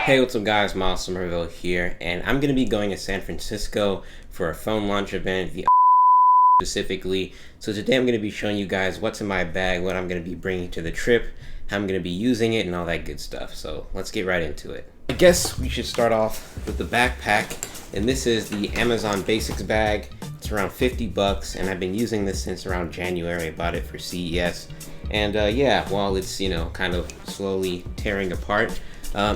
Hey, what's up guys, Somerville here, and I'm going to be going to San Francisco for a phone launch event, the specifically. So today I'm going to be showing you guys what's in my bag, what I'm going to be bringing to the trip, how I'm going to be using it, and all that good stuff. So let's get right into it. I guess we should start off with the backpack, and this is the Amazon Basics bag. It's around 50 bucks, and I've been using this since around January. I bought it for CES, and yeah, while it's, kind of slowly tearing apart,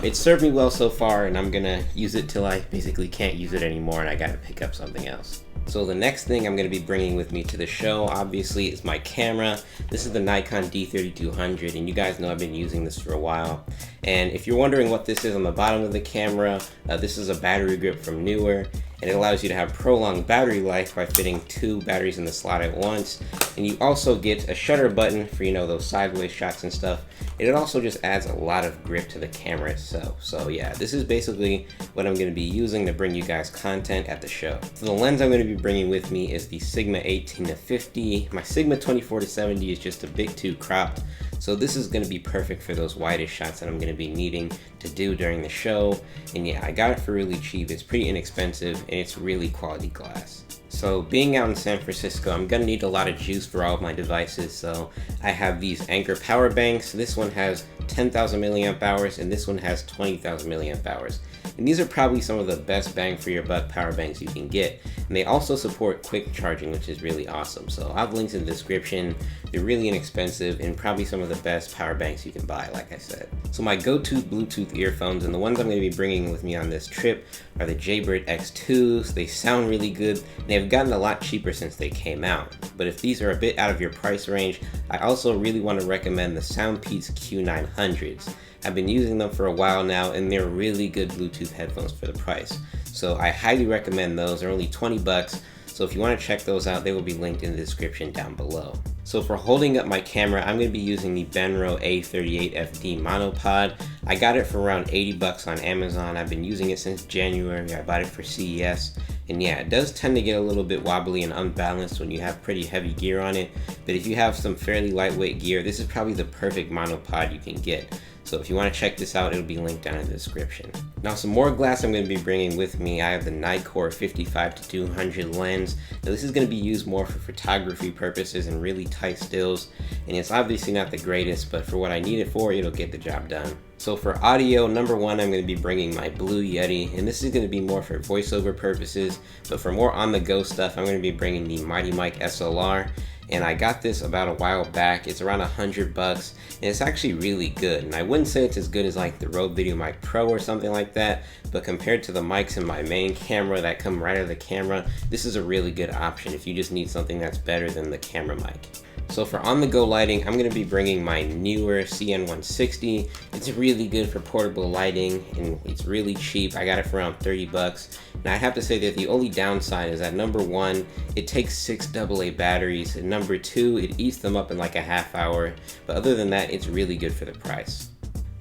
it served me well so far, and I'm gonna use it till I basically can't use it anymore and I gotta pick up something else. So the next thing I'm gonna be bringing with me to the show, obviously, is my camera. This is the Nikon D3200, and you guys know I've been using this for a while. And if you're wondering what this is on the bottom of the camera, this is a battery grip from Newer, and it allows you to have prolonged battery life by fitting 2 batteries in the slot at once. And you also get a shutter button for, those sideways shots and stuff. And it also just adds a lot of grip to the camera itself. So yeah, this is basically what I'm going to be using to bring you guys content at the show. So the lens I'm going to be bringing with me is the Sigma 18-50. My Sigma 24-70 is just a bit too cropped. So this is going to be perfect for those widest shots that I'm going to be needing to do during the show. And yeah, I got it for really cheap. It's pretty inexpensive and it's really quality glass. So being out in San Francisco, I'm going to need a lot of juice for all of my devices. So I have these Anker power banks. This one has 10,000 milliamp hours and this one has 20,000 milliamp hours. And these are probably some of the best bang for your buck power banks you can get. And they also support quick charging, which is really awesome. So I'll have links in the description. They're really inexpensive and probably some of the best power banks you can buy, like I said. So my go-to Bluetooth earphones, and the ones I'm going to be bringing with me on this trip, are the Jaybird X2s. They sound really good. They've gotten a lot cheaper since they came out. But if these are a bit out of your price range, I also really want to recommend the Soundpeats Q900s. I've been using them for a while now, and they're really good Bluetooth headphones for the price. So I highly recommend those. They're only 20 bucks. So if you want to check those out, they will be linked in the description down below. So for holding up my camera, I'm going to be using the Benro A38FD Monopod. I got it for around 80 bucks on Amazon. I've been using it since January. I bought it for CES. And yeah, it does tend to get a little bit wobbly and unbalanced when you have pretty heavy gear on it. But if you have some fairly lightweight gear, this is probably the perfect monopod you can get. So if you want to check this out, it'll be linked down in the description. Now some more glass I'm going to be bringing with me. I have the Nikkor 55-200 lens. Now this is going to be used more for photography purposes and really tight stills. And it's obviously not the greatest, but for what I need it for, it'll get the job done. So for audio, number one, I'm going to be bringing my Blue Yeti, and this is going to be more for voiceover purposes, but for more on-the-go stuff, I'm going to be bringing the Mighty Mic SLR, and I got this about a while back. It's around 100 bucks, and it's actually really good, and I wouldn't say it's as good as like the Rode VideoMic Pro or something like that, but compared to the mics in my main camera that come right out of the camera, this is a really good option if you just need something that's better than the camera mic. So for on-the-go lighting, I'm going to be bringing my Newer CN160. It's really good for portable lighting, and it's really cheap. I got it for around 30 bucks. Now I have to say that the only downside is that number one, it takes 6 AA batteries, and number two, it eats them up in like a half hour. But other than that, it's really good for the price.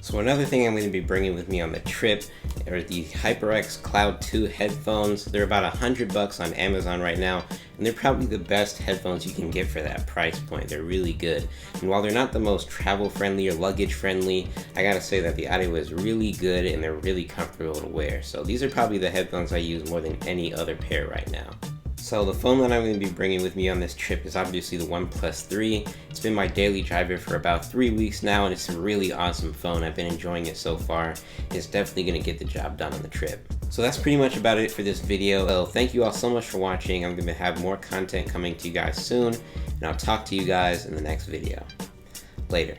So another thing I'm going to be bringing with me on the trip are the HyperX Cloud 2 headphones. They're about 100 bucks on Amazon right now, and they're probably the best headphones you can get for that price point. They're really good. And while they're not the most travel friendly or luggage friendly, I gotta say that the audio is really good and they're really comfortable to wear. So these are probably the headphones I use more than any other pair right now. So the phone that I'm going to be bringing with me on this trip is obviously the OnePlus 3. It's been my daily driver for about 3 weeks now, and it's a really awesome phone. I've been enjoying it so far. It's definitely going to get the job done on the trip. So that's pretty much about it for this video. So thank you all so much for watching. I'm going to have more content coming to you guys soon, and I'll talk to you guys in the next video. Later.